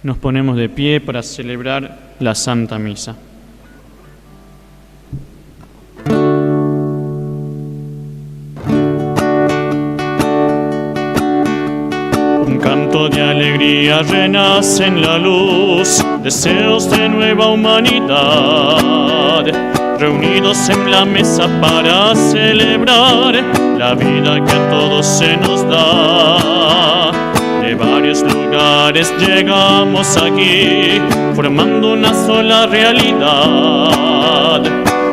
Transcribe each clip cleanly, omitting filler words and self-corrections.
Nos ponemos de pie para celebrar la Santa Misa. Un canto de alegría renace en la luz, deseos de nueva humanidad, reunidos en la mesa para celebrar la vida que a todos se nos da. De varios lugares llegamos aquí, formando una sola realidad,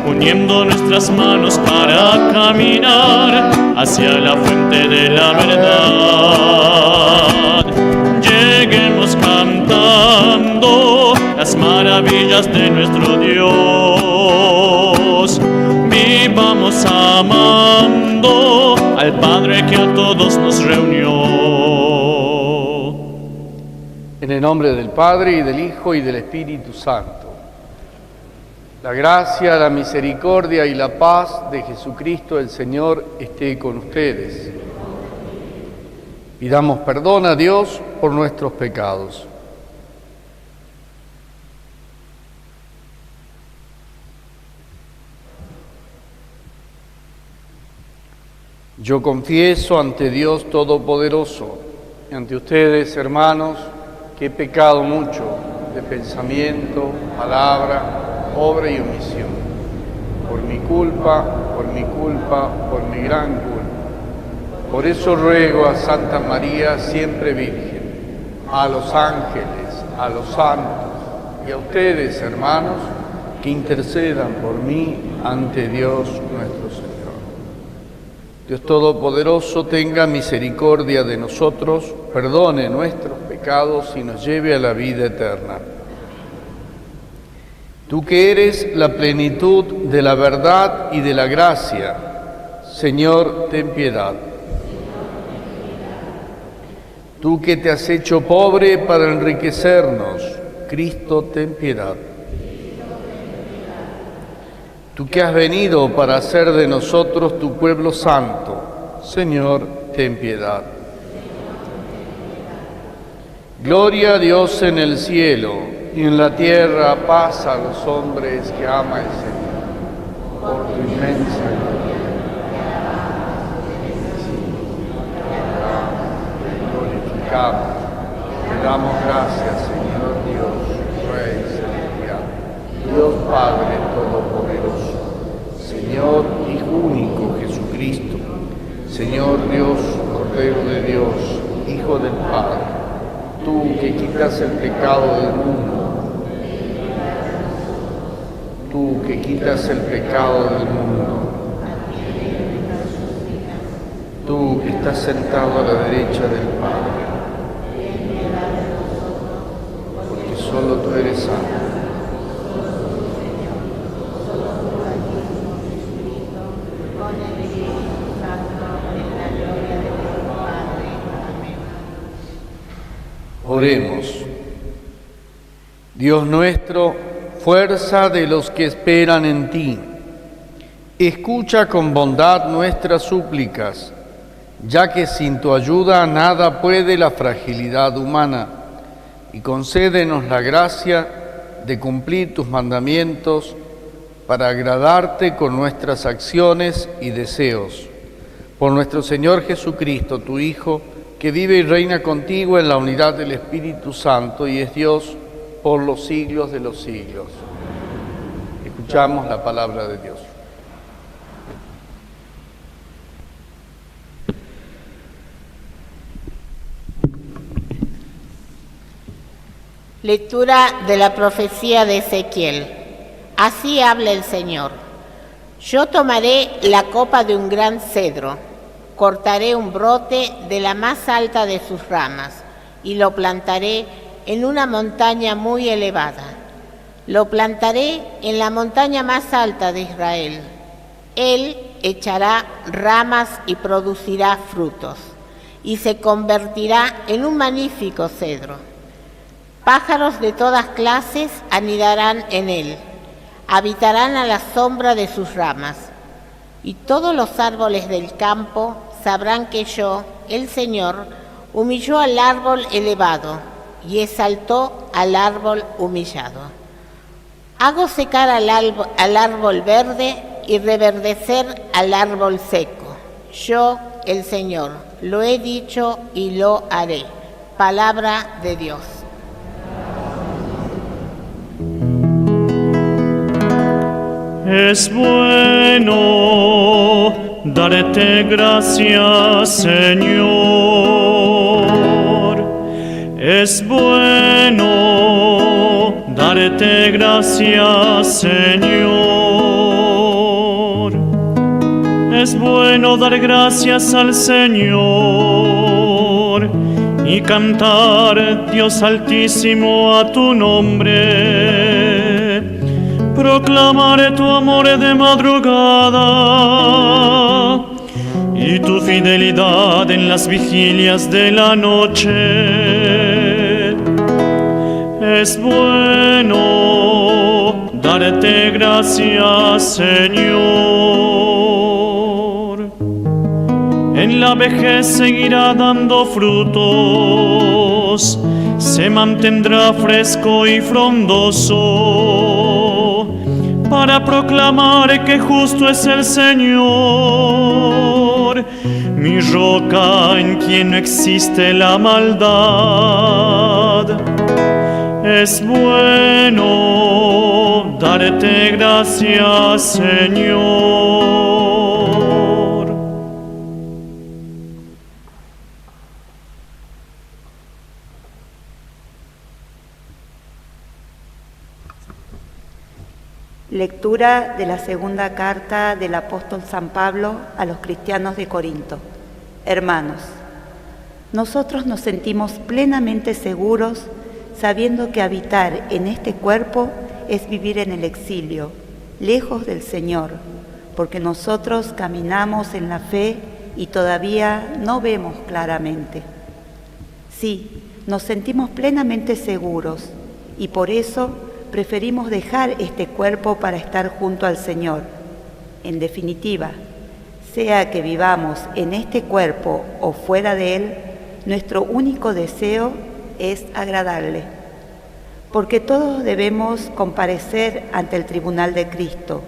uniendo nuestras manos para caminar hacia la fuente de la verdad. Lleguemos cantando las maravillas de nuestro Dios, vivamos amando al Padre que a todos nos reunió. En el nombre del Padre, y del Hijo, y del Espíritu Santo. La gracia, la misericordia y la paz de Jesucristo el Señor esté con ustedes. Pidamos perdón a Dios por nuestros pecados. Yo confieso ante Dios Todopoderoso y ante ustedes, hermanos, que he pecado mucho de pensamiento, palabra, obra y omisión. Por mi culpa, por mi gran culpa. Por eso ruego a Santa María, siempre Virgen, a los ángeles, a los santos y a ustedes, hermanos, que intercedan por mí ante Dios nuestro Señor. Dios Todopoderoso tenga misericordia de nosotros, perdone nuestros pecados y nos lleve a la vida eterna. Tú que eres la plenitud de la verdad y de la gracia, Señor, ten piedad. Tú que te has hecho pobre para enriquecernos, Cristo, ten piedad. Tú que has venido para hacer de nosotros tu pueblo santo, Señor, ten piedad. Gloria a Dios en el cielo, y en la tierra paz a los hombres que ama el Señor. Por tu inmensa glorificamos, te damos gracias, Señor Dios, Rey celestial, Dios Padre Todopoderoso, Señor Hijo único Jesucristo, Señor Dios, Cordero de Dios, Hijo del Padre, tú que quitas el pecado del mundo, tú que quitas el pecado del mundo, tú que estás sentado a la derecha del Padre, porque solo tú eres santo. Oremos. Dios nuestro, fuerza de los que esperan en ti, escucha con bondad nuestras súplicas, ya que sin tu ayuda nada puede la fragilidad humana, y concédenos la gracia de cumplir tus mandamientos para agradarte con nuestras acciones y deseos. Por nuestro Señor Jesucristo, tu Hijo, que vive y reina contigo en la unidad del Espíritu Santo y es Dios por los siglos de los siglos. Escuchamos la palabra de Dios. Lectura de la profecía de Ezequiel. Así habla el Señor. Yo tomaré la copa de un gran cedro, cortaré un brote de la más alta de sus ramas y lo plantaré en una montaña muy elevada. Lo plantaré en la montaña más alta de Israel. Él echará ramas y producirá frutos, y se convertirá en un magnífico cedro. Pájaros de todas clases anidarán en él, habitarán a la sombra de sus ramas, y todos los árboles del campo sabrán que yo, el Señor, humilló al árbol elevado y exaltó al árbol humillado. Hago secar al árbol verde y reverdecer al árbol seco. Yo, el Señor, lo he dicho y lo haré. Palabra de Dios. Es bueno darte gracias, Señor. Es bueno darte gracias, Señor. Es bueno dar gracias al Señor y cantar, Dios Altísimo, a tu nombre. Proclamaré tu amor de madrugada y tu fidelidad en las vigilias de la noche. Es bueno darte gracias, Señor. En la vejez seguirá dando frutos, se mantendrá fresco y frondoso, para proclamar que justo es el Señor, mi roca en quien no existe la maldad. Es bueno darte gracias, Señor. Lectura de la segunda carta del apóstol San Pablo a los cristianos de Corinto. Hermanos, nosotros nos sentimos plenamente seguros sabiendo que habitar en este cuerpo es vivir en el exilio, lejos del Señor, porque nosotros caminamos en la fe y todavía no vemos claramente. Sí, nos sentimos plenamente seguros y por eso preferimos dejar este cuerpo para estar junto al Señor. En definitiva, sea que vivamos en este cuerpo o fuera de él, nuestro único deseo es agradarle. Porque todos debemos comparecer ante el tribunal de Cristo,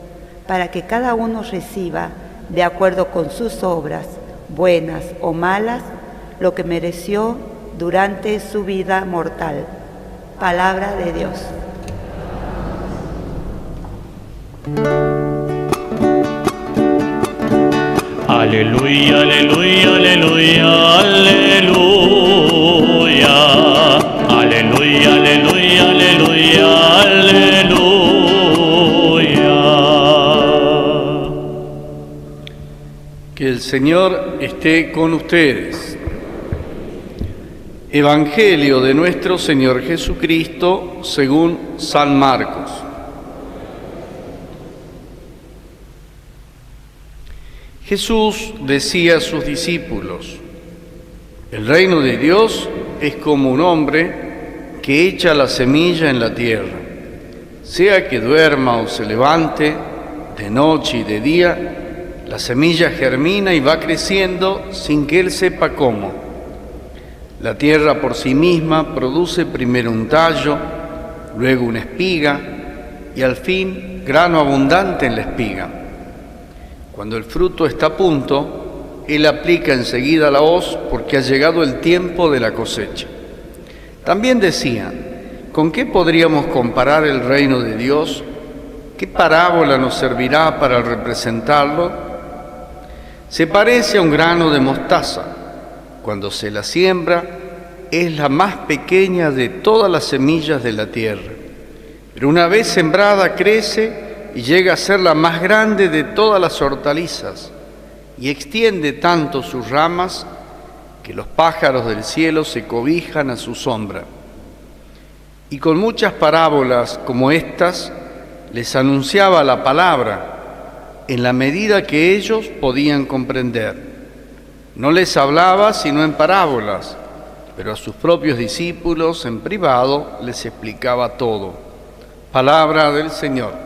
para que cada uno reciba, de acuerdo con sus obras, buenas o malas, lo que mereció durante su vida mortal. Palabra de Dios. Aleluya, aleluya, aleluya, aleluya. Aleluya, aleluya, aleluya, aleluya. Que el Señor esté con ustedes. Evangelio de nuestro Señor Jesucristo según San Marcos. Jesús decía a sus discípulos: el reino de Dios es como un hombre que echa la semilla en la tierra. Sea que duerma o se levante, de noche y de día, la semilla germina y va creciendo sin que él sepa cómo. La tierra por sí misma produce primero un tallo, luego una espiga y al fin grano abundante en la espiga. Cuando el fruto está a punto, él aplica enseguida la hoz porque ha llegado el tiempo de la cosecha. También decía: ¿con qué podríamos comparar el reino de Dios? ¿Qué parábola nos servirá para representarlo? Se parece a un grano de mostaza. Cuando se la siembra, es la más pequeña de todas las semillas de la tierra. Pero una vez sembrada crece y llega a ser la más grande de todas las hortalizas, y extiende tanto sus ramas que los pájaros del cielo se cobijan a su sombra. Y con muchas parábolas como estas, les anunciaba la palabra en la medida que ellos podían comprender. No les hablaba sino en parábolas, pero a sus propios discípulos en privado les explicaba todo. Palabra del Señor.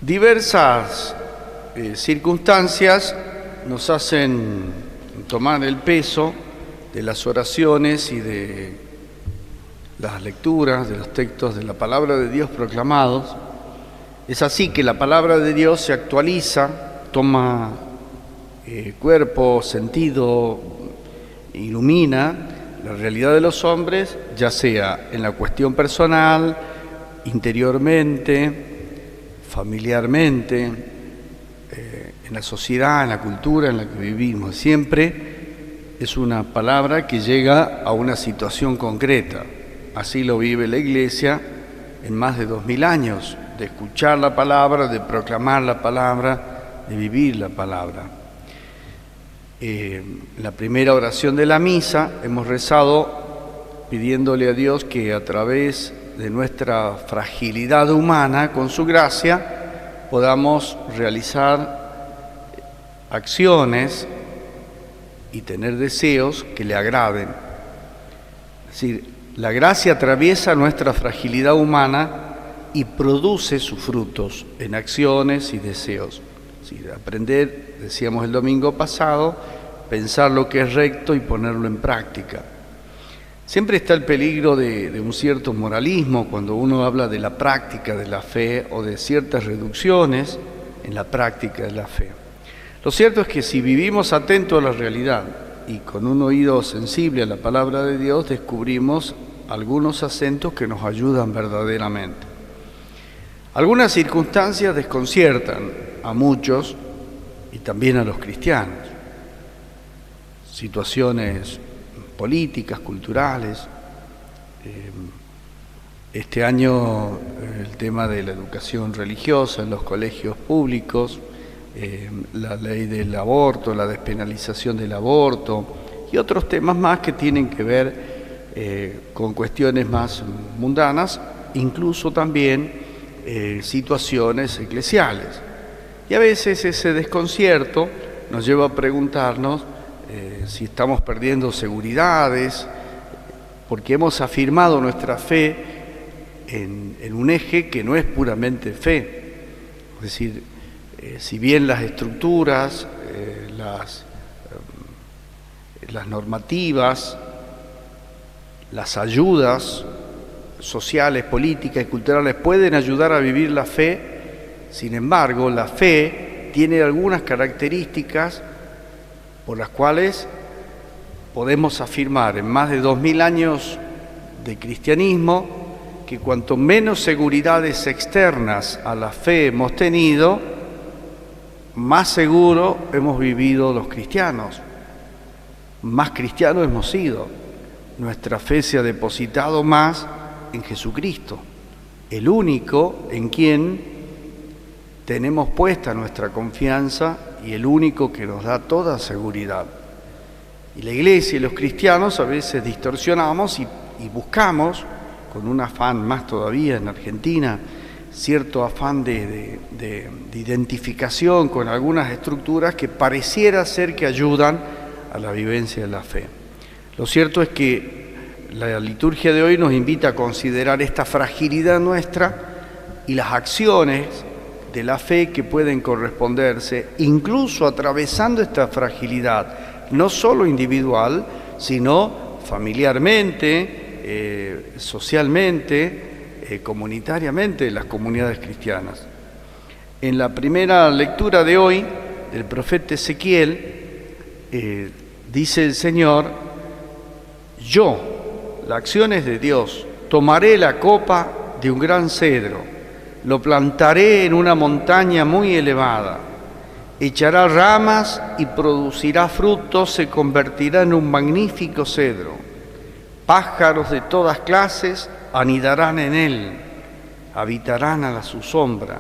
Diversas circunstancias nos hacen tomar el peso de las oraciones y de las lecturas de los textos de la palabra de Dios proclamados. Es así que la palabra de Dios se actualiza, toma cuerpo, sentido, ilumina la realidad de los hombres, ya sea en la cuestión personal, interiormente, familiarmente, en la sociedad, en la cultura en la que vivimos. Siempre es una palabra que llega a una situación concreta. Así lo vive la Iglesia en más de 2000 años, de escuchar la palabra, de proclamar la palabra, de vivir la palabra. En la primera oración de la misa hemos rezado pidiéndole a Dios que a través de nuestra fragilidad humana, con su gracia, podamos realizar acciones y tener deseos que le agraden. Es decir, la gracia atraviesa nuestra fragilidad humana y produce sus frutos en acciones y deseos. Aprender, decíamos el domingo pasado, pensar lo que es recto y ponerlo en práctica. Siempre está el peligro de un cierto moralismo cuando uno habla de la práctica de la fe o de ciertas reducciones en la práctica de la fe. Lo cierto es que si vivimos atentos a la realidad y con un oído sensible a la palabra de Dios, descubrimos algunos acentos que nos ayudan verdaderamente. Algunas circunstancias desconciertan a muchos y también a los cristianos. Situaciones políticas, culturales. Este año el tema de la educación religiosa en los colegios públicos, la ley del aborto, la despenalización del aborto y otros temas más que tienen que ver con cuestiones más mundanas, incluso también situaciones eclesiales. Y a veces ese desconcierto nos lleva a preguntarnos si estamos perdiendo seguridades, porque hemos afirmado nuestra fe en un eje que no es puramente fe. Es decir, si bien las estructuras, las normativas, las ayudas sociales, políticas y culturales pueden ayudar a vivir la fe, sin embargo, la fe tiene algunas características por las cuales podemos afirmar en más de 2000 años de cristianismo que cuanto menos seguridades externas a la fe hemos tenido, más seguro hemos vivido los cristianos, más cristianos hemos sido. Nuestra fe se ha depositado más en Jesucristo, el único en quien tenemos puesta nuestra confianza y el único que nos da toda seguridad. Y la Iglesia y los cristianos a veces distorsionamos y buscamos, con un afán más todavía en Argentina, cierto afán de identificación con algunas estructuras que pareciera ser que ayudan a la vivencia de la fe. Lo cierto es que la liturgia de hoy nos invita a considerar esta fragilidad nuestra y las acciones de la fe que pueden corresponderse, incluso atravesando esta fragilidad, no solo individual, sino familiarmente, socialmente, comunitariamente, en las comunidades cristianas. En la primera lectura de hoy, del profeta Ezequiel, dice el Señor: yo, la acción es de Dios, tomaré la copa de un gran cedro, lo plantaré en una montaña muy elevada, echará ramas y producirá frutos, se convertirá en un magnífico cedro. Pájaros de todas clases anidarán en él, habitarán a su sombra.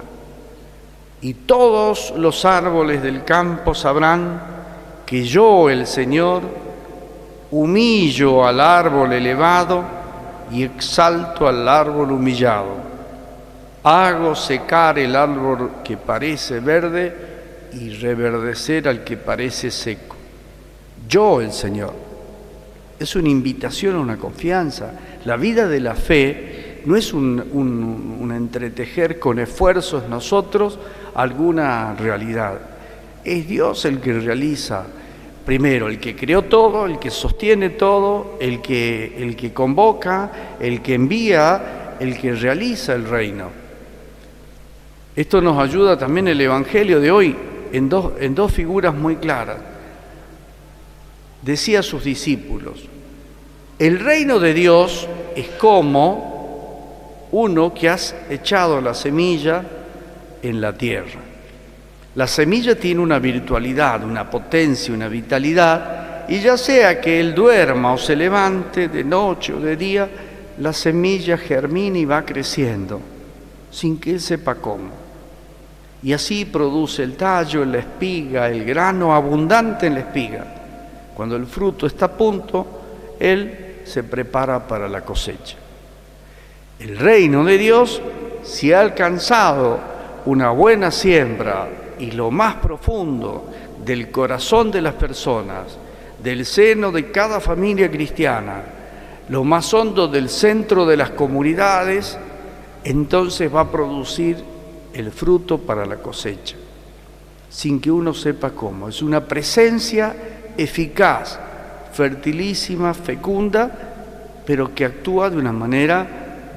Y todos los árboles del campo sabrán que yo, el Señor, humillo al árbol elevado y exalto al árbol humillado. Hago secar el árbol que parece verde y reverdecer al que parece seco. Yo, el Señor. Es una invitación a una confianza. La vida de la fe no es un entretejer con esfuerzos nosotros alguna realidad. Es Dios el que realiza, primero, el que creó todo, el que sostiene todo, el que convoca, el que envía, el que realiza el reino. Esto nos ayuda también el Evangelio de hoy en dos figuras muy claras. Decía a sus discípulos: el reino de Dios es como uno que has echado la semilla en la tierra. La semilla tiene una virtualidad, una potencia, una vitalidad, y ya sea que él duerma o se levante de noche o de día, la semilla germina y va creciendo, sin que él sepa cómo. Y así produce el tallo, la espiga, el grano abundante en la espiga. Cuando el fruto está a punto, él se prepara para la cosecha. El reino de Dios, si ha alcanzado una buena siembra y lo más profundo del corazón de las personas, del seno de cada familia cristiana, lo más hondo del centro de las comunidades, entonces va a producir el fruto para la cosecha, sin que uno sepa cómo. Es una presencia eficaz, fertilísima, fecunda, pero que actúa de una manera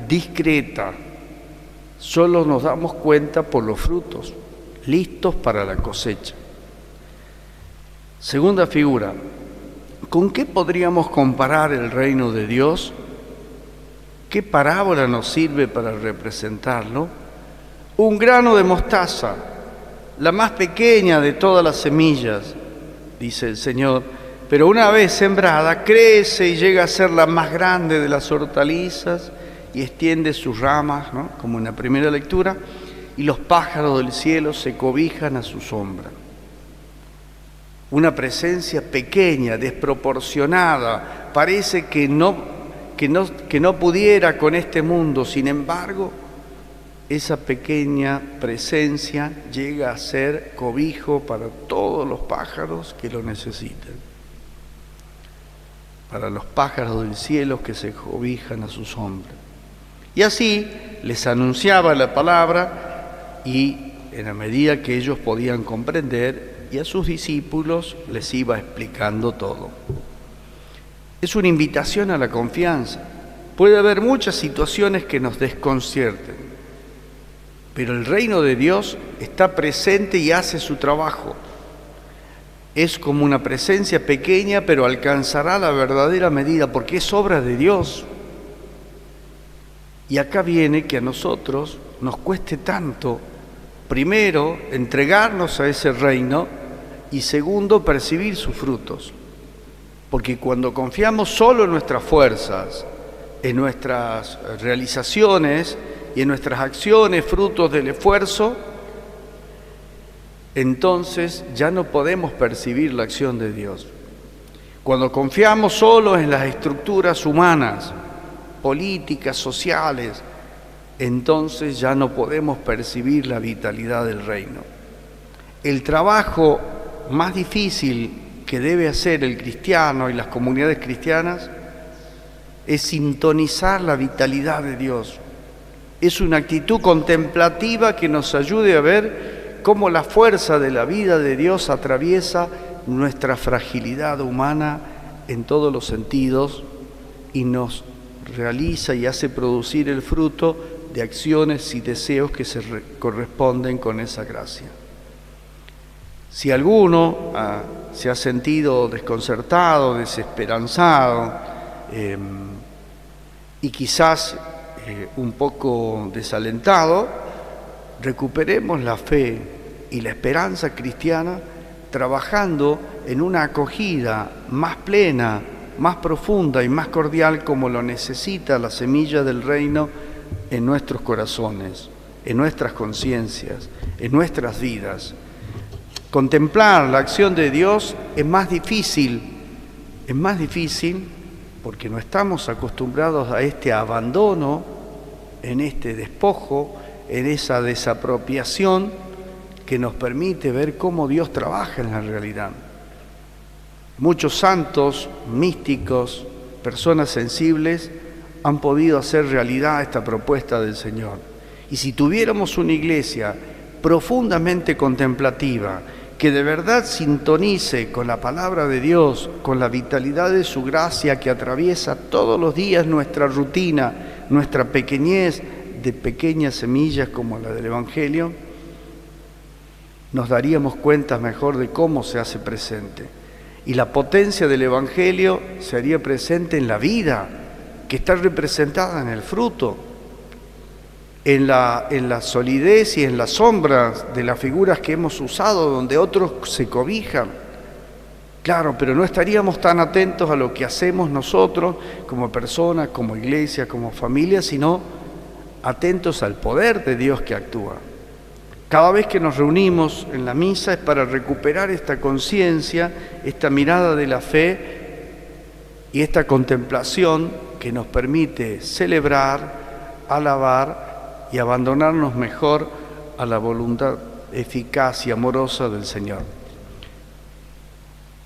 discreta. Solo nos damos cuenta por los frutos, listos para la cosecha. Segunda figura, ¿con qué podríamos comparar el reino de Dios? ¿Qué parábola nos sirve para representarlo? Un grano de mostaza, la más pequeña de todas las semillas, dice el Señor, pero una vez sembrada crece y llega a ser la más grande de las hortalizas y extiende sus ramas, ¿no?, como en la primera lectura, y los pájaros del cielo se cobijan a su sombra. Una presencia pequeña, desproporcionada, parece que no pudiera con este mundo. Sin embargo, esa pequeña presencia llega a ser cobijo para todos los pájaros que lo necesitan, para los pájaros del cielo que se cobijan a su sombra. Y así les anunciaba la palabra, y en la medida que ellos podían comprender, y a sus discípulos les iba explicando todo. Es una invitación a la confianza. Puede haber muchas situaciones que nos desconcierten, pero el reino de Dios está presente y hace su trabajo. Es como una presencia pequeña, pero alcanzará la verdadera medida, porque es obra de Dios. Y acá viene que a nosotros nos cueste tanto, primero, entregarnos a ese reino, y segundo, percibir sus frutos. Porque cuando confiamos solo en nuestras fuerzas, en nuestras realizaciones y en nuestras acciones, frutos del esfuerzo, entonces ya no podemos percibir la acción de Dios. Cuando confiamos solo en las estructuras humanas, políticas, sociales, entonces ya no podemos percibir la vitalidad del reino. El trabajo más difícil que debe hacer el cristiano y las comunidades cristianas es sintonizar la vitalidad de Dios. Es una actitud contemplativa que nos ayude a ver cómo la fuerza de la vida de Dios atraviesa nuestra fragilidad humana en todos los sentidos y nos realiza y hace producir el fruto de acciones y deseos que se corresponden con esa gracia. Si alguno se ha sentido desconcertado, desesperanzado y quizás un poco desalentado, recuperemos la fe y la esperanza cristiana trabajando en una acogida más plena, más profunda y más cordial, como lo necesita la semilla del reino en nuestros corazones, en nuestras conciencias, en nuestras vidas. Contemplar la acción de Dios es más difícil porque no estamos acostumbrados a este abandono, en este despojo, en esa desapropiación que nos permite ver cómo Dios trabaja en la realidad. Muchos santos, místicos, personas sensibles han podido hacer realidad esta propuesta del Señor. Y si tuviéramos una iglesia profundamente contemplativa, que de verdad sintonice con la palabra de Dios, con la vitalidad de su gracia que atraviesa todos los días nuestra rutina, nuestra pequeñez de pequeñas semillas como la del Evangelio, nos daríamos cuenta mejor de cómo se hace presente. Y la potencia del Evangelio se haría presente en la vida, que está representada en el fruto, en la solidez y en las sombras de las figuras que hemos usado, donde otros se cobijan. Claro, pero no estaríamos tan atentos a lo que hacemos nosotros como personas, como iglesia, como familia, sino atentos al poder de Dios que actúa. Cada vez que nos reunimos en la misa es para recuperar esta conciencia, esta mirada de la fe y esta contemplación que nos permite celebrar, alabar y abandonarnos mejor a la voluntad eficaz y amorosa del Señor.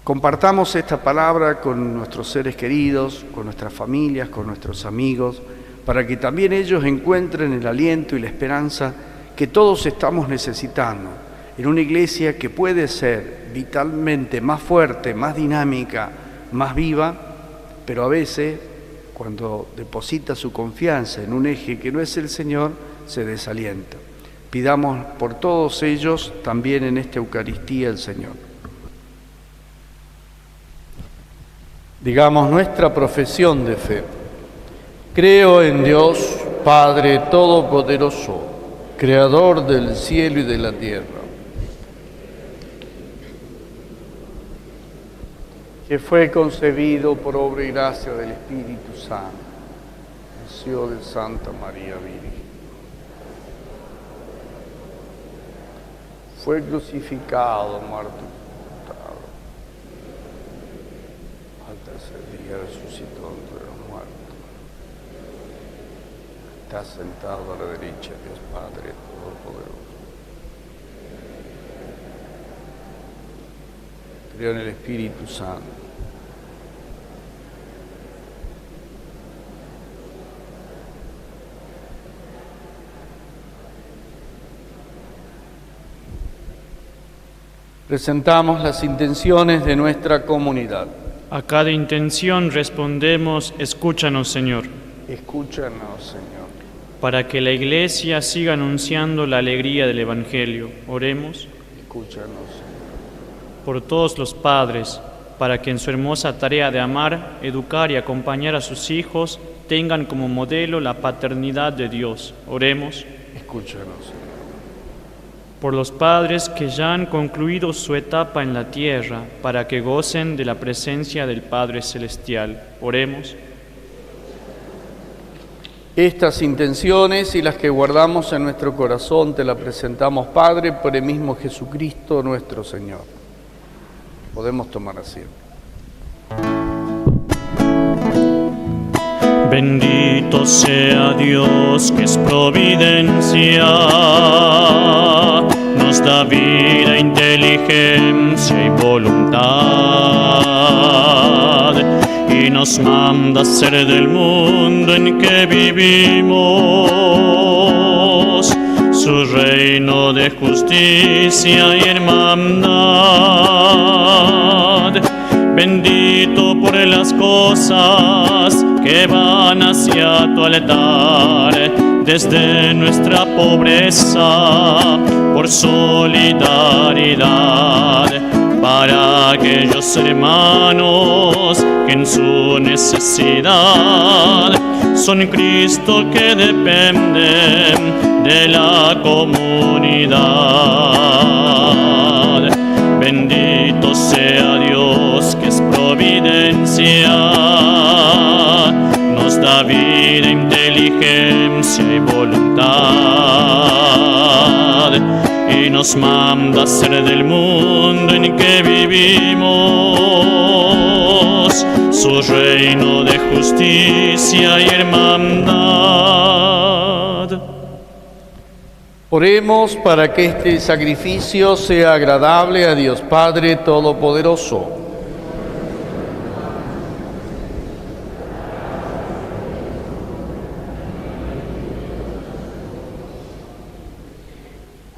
Compartamos esta palabra con nuestros seres queridos, con nuestras familias, con nuestros amigos, para que también ellos encuentren el aliento y la esperanza que todos estamos necesitando en una iglesia que puede ser vitalmente más fuerte, más dinámica, más viva, pero a veces, cuando deposita su confianza en un eje que no es el Señor, se desalienta. Pidamos por todos ellos también en esta Eucaristía el Señor. Digamos nuestra profesión de fe. Creo en Dios, Padre Todopoderoso, Creador del cielo y de la tierra, que fue concebido por obra y gracia del Espíritu Santo, nació de Santa María Virgen, fue crucificado, muerto y sepultado, al tercer día resucitó entre los muertos, está sentado a la derecha de Dios Padre Todopoderoso. Creo en el Espíritu Santo, presentamos las intenciones de nuestra comunidad. A cada intención respondemos, escúchanos, Señor. Escúchanos, Señor. Para que la Iglesia siga anunciando la alegría del Evangelio, oremos. Escúchanos, Señor. Por todos los padres, para que en su hermosa tarea de amar, educar y acompañar a sus hijos tengan como modelo la paternidad de Dios, oremos. Escúchanos, Señor. Por los padres que ya han concluido su etapa en la tierra, para que gocen de la presencia del Padre Celestial, oremos. Estas intenciones y las que guardamos en nuestro corazón te las presentamos, Padre, por el mismo Jesucristo nuestro Señor. Podemos tomar asiento. Bendito sea Dios que es providencia, nos da vida, inteligencia y voluntad, y nos manda ser del mundo en que vivimos, su reino de justicia y hermandad. Bendito por las cosas que van hacia tu altar, desde nuestra pobreza, por solidaridad, para aquellos hermanos que en su necesidad son Cristo que dependen de la comunidad. Bendito sea Dios que es providencia, nos da vida, inteligencia y voluntad, y nos manda ser del mundo en que vivimos, su reino de justicia y hermandad. Oremos para que este sacrificio sea agradable a Dios Padre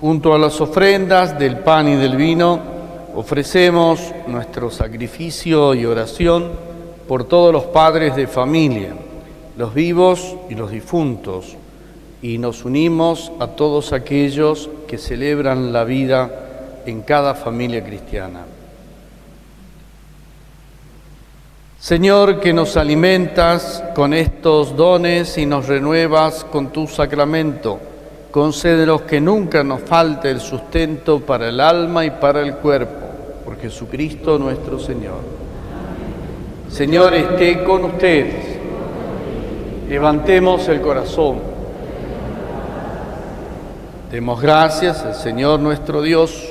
Junto a las ofrendas del pan y del vino, ofrecemos nuestro sacrificio y oración por todos los padres de familia, los vivos y los difuntos, y nos unimos a todos aquellos que celebran la vida en cada familia cristiana. Señor, que nos alimentas con estos dones y nos renuevas con tu sacramento, concédenos que nunca nos falte el sustento para el alma y para el cuerpo, por Jesucristo nuestro Señor. Señor, esté con ustedes. Levantemos el corazón. Demos gracias al Señor nuestro Dios.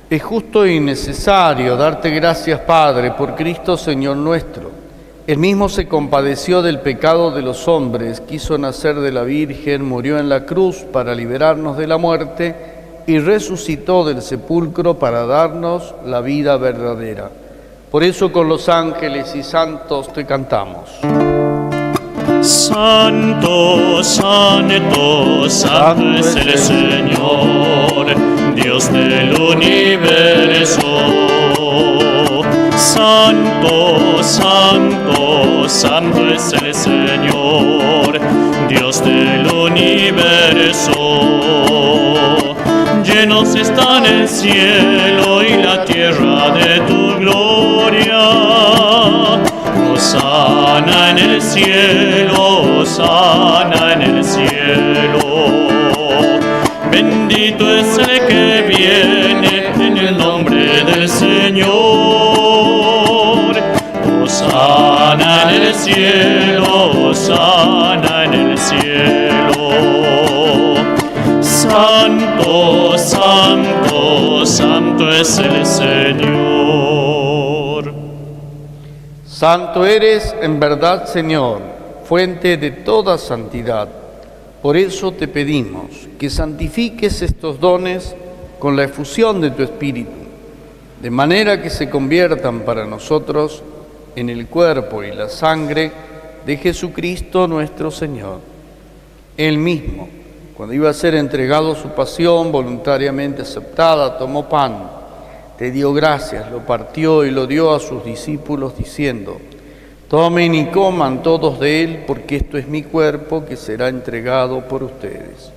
Es justo y necesario darte gracias, Padre, por Cristo Señor nuestro. Él mismo se compadeció del pecado de los hombres, quiso nacer de la Virgen, murió en la cruz para liberarnos de la muerte y resucitó del sepulcro para darnos la vida verdadera. Por eso con los ángeles y santos te cantamos. Santo, santo, santo es el Señor, Dios del universo. Santo, santo, santo es el Señor, Dios del universo. Llenos están el cielo y la tierra de tu gloria. Hosana en el cielo, hosana en el cielo. Bendito es el que viene en el nombre del Señor. Hosana en el cielo, hosana en el cielo. Santo, santo, santo es el Señor. Santo eres en verdad, Señor, fuente de toda santidad. Por eso te pedimos que santifiques estos dones con la efusión de tu Espíritu, de manera que se conviertan para nosotros en el cuerpo y la sangre de Jesucristo nuestro Señor. Él mismo, cuando iba a ser entregado su pasión voluntariamente aceptada, tomó pan, te dio gracias, lo partió y lo dio a sus discípulos diciendo: tomen y coman todos de él, porque esto es mi cuerpo que será entregado por ustedes.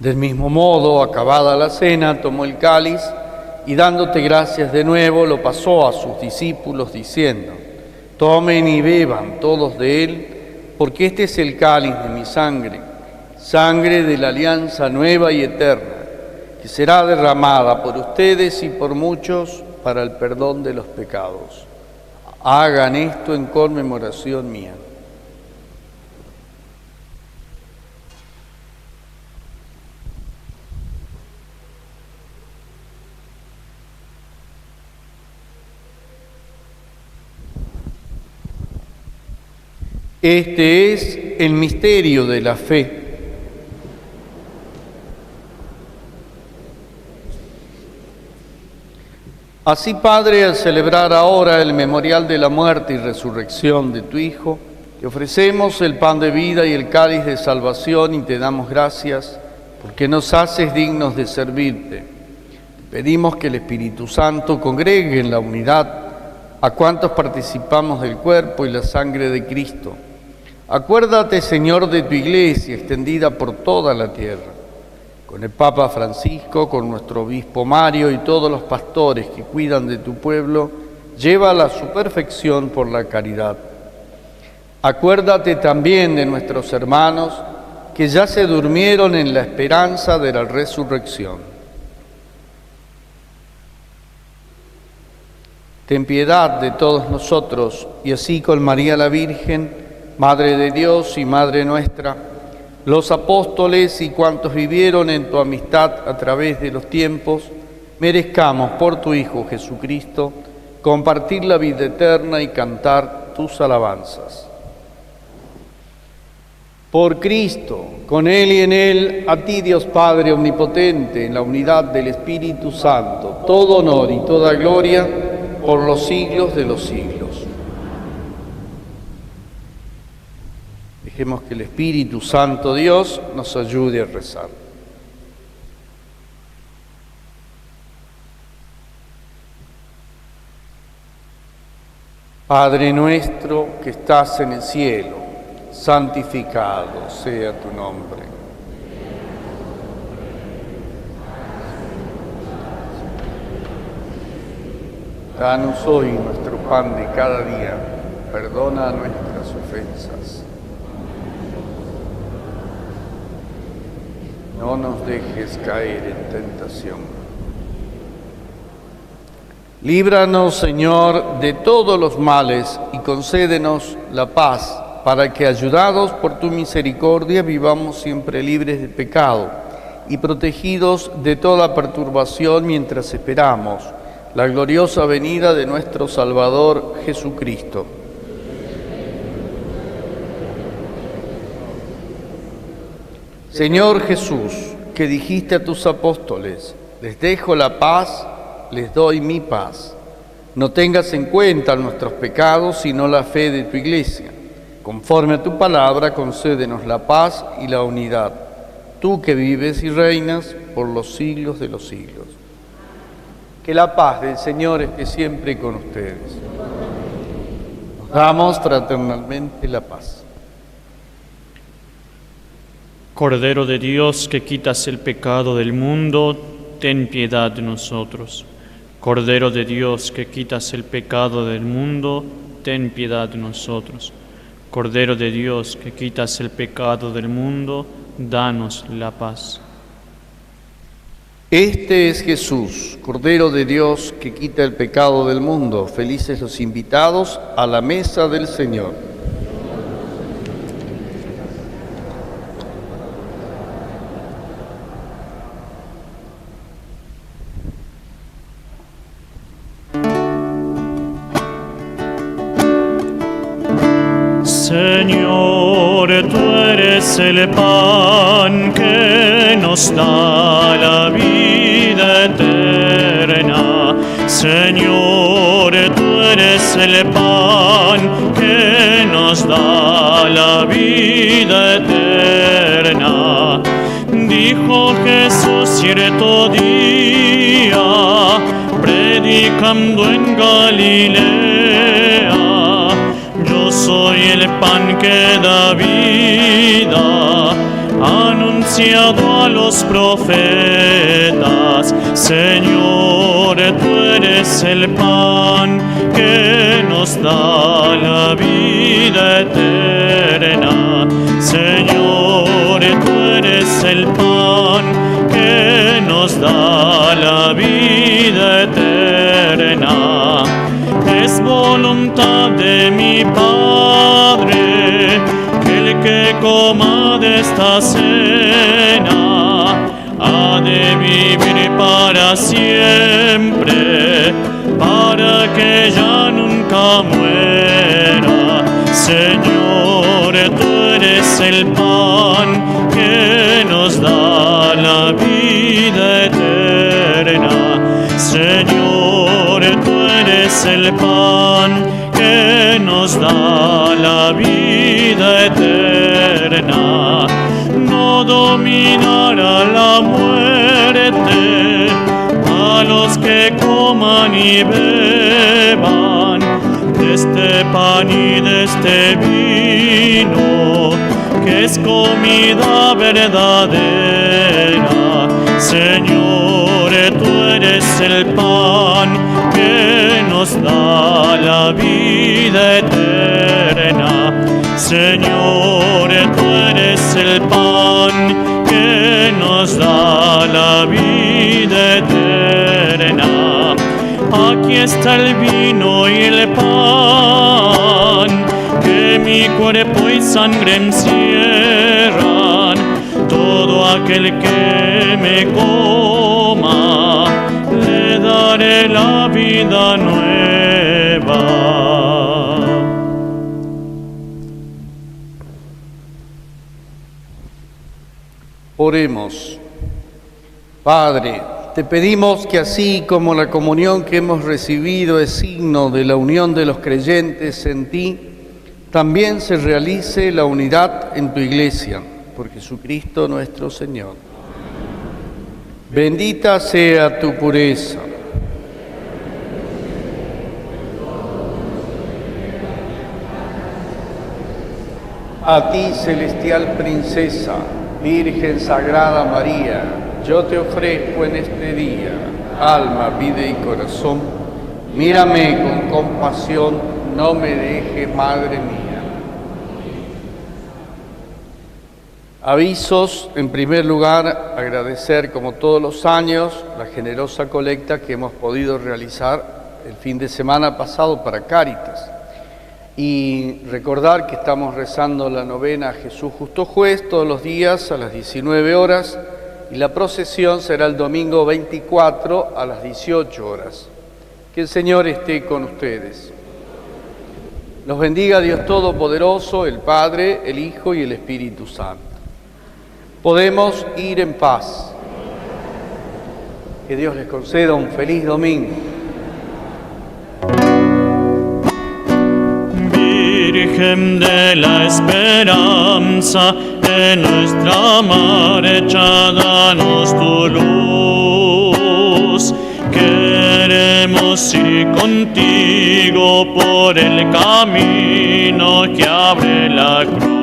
Del mismo modo, acabada la cena, tomó el cáliz y dándote gracias de nuevo, lo pasó a sus discípulos diciendo: tomen y beban todos de él, porque este es el cáliz de mi sangre, sangre de la alianza nueva y eterna, que será derramada por ustedes y por muchos para el perdón de los pecados. Hagan esto en conmemoración mía. Este es el misterio de la fe. Así, Padre, al celebrar ahora el memorial de la muerte y resurrección de tu Hijo, te ofrecemos el pan de vida y el cáliz de salvación y te damos gracias porque nos haces dignos de servirte. Te pedimos que el Espíritu Santo congregue en la unidad a cuantos participamos del cuerpo y la sangre de Cristo. Acuérdate, Señor, de tu Iglesia extendida por toda la tierra, con el Papa Francisco, con nuestro obispo Mario y todos los pastores que cuidan de tu pueblo, llévala a su perfección por la caridad. Acuérdate también de nuestros hermanos que ya se durmieron en la esperanza de la resurrección. Ten piedad de todos nosotros y así con María la Virgen, Madre de Dios y Madre nuestra, los apóstoles y cuantos vivieron en tu amistad a través de los tiempos, merezcamos por tu Hijo Jesucristo compartir la vida eterna y cantar tus alabanzas. Por Cristo, con Él y en Él, a ti Dios Padre Omnipotente, en la unidad del Espíritu Santo, todo honor y toda gloria por los siglos de los siglos. Dejemos que el Espíritu Santo Dios nos ayude a rezar. Padre nuestro que estás en el cielo, santificado sea tu nombre. Danos hoy nuestro pan de cada día, perdona nuestras ofensas. No nos dejes caer en tentación. Líbranos, Señor, de todos los males y concédenos la paz, para que, ayudados por tu misericordia, vivamos siempre libres de pecado y protegidos de toda perturbación mientras esperamos la gloriosa venida de nuestro Salvador Jesucristo. Señor Jesús, que dijiste a tus apóstoles, les dejo la paz, les doy mi paz. No tengas en cuenta nuestros pecados, sino la fe de tu Iglesia. Conforme a tu palabra, concédenos la paz y la unidad, tú que vives y reinas por los siglos de los siglos. Que la paz del Señor esté siempre con ustedes. Nos damos fraternalmente la paz. Cordero de Dios, que quitas el pecado del mundo, ten piedad de nosotros. Cordero de Dios, que quitas el pecado del mundo, ten piedad de nosotros. Cordero de Dios, que quitas el pecado del mundo, danos la paz. Este es Jesús, Cordero de Dios, que quita el pecado del mundo. Felices los invitados a la mesa del Señor. Señor, tú eres el pan que nos da la vida eterna. Señor, tú eres el pan que nos da la vida eterna. Dijo Jesús cierto día, predicando en Galilea: yo soy el pan que da vida, anunciado a los profetas. Señor, tú eres el pan que nos da la vida eterna. Señor, tú eres el pan que nos da la vida eterna. Es voluntad de mi Padre que el que coma de esta cena ha de vivir para siempre, para que ya nunca muera. Señor, tú eres el pan que nos da la vida eterna. Señor, tú eres el pan que nos da la vida eterna. No dominará la muerte a los que coman y beban de este pan y de este vino, que es comida verdadera. Señor, tú eres el pan que nos da la vida eterna. Señor, tú eres el pan que nos da la vida eterna. Aquí está el vino y el pan, que mi cuerpo y sangre encierran. Todo aquel que me coma, le daré la vida nueva. Oremos. Padre, te pedimos que así como la comunión que hemos recibido es signo de la unión de los creyentes en ti, también se realice la unidad en tu Iglesia, por Jesucristo nuestro Señor. Bendita sea tu pureza. A ti, celestial princesa, Virgen Sagrada María, yo te ofrezco en este día, alma, vida y corazón. Mírame con compasión, no me dejes, Madre mía. Avisos. En primer lugar, agradecer como todos los años la generosa colecta que hemos podido realizar el fin de semana pasado para Cáritas. Y recordar que estamos rezando la novena a Jesús Justo Juez todos los días a las 19 horas y la procesión será el domingo 24 a las 18 horas. Que el Señor esté con ustedes. Los bendiga Dios Todopoderoso, el Padre, el Hijo y el Espíritu Santo. Podemos ir en paz. Que Dios les conceda un feliz domingo. Virgen de la esperanza, en nuestra marcha danos tu luz. Queremos ir contigo por el camino que abre la cruz.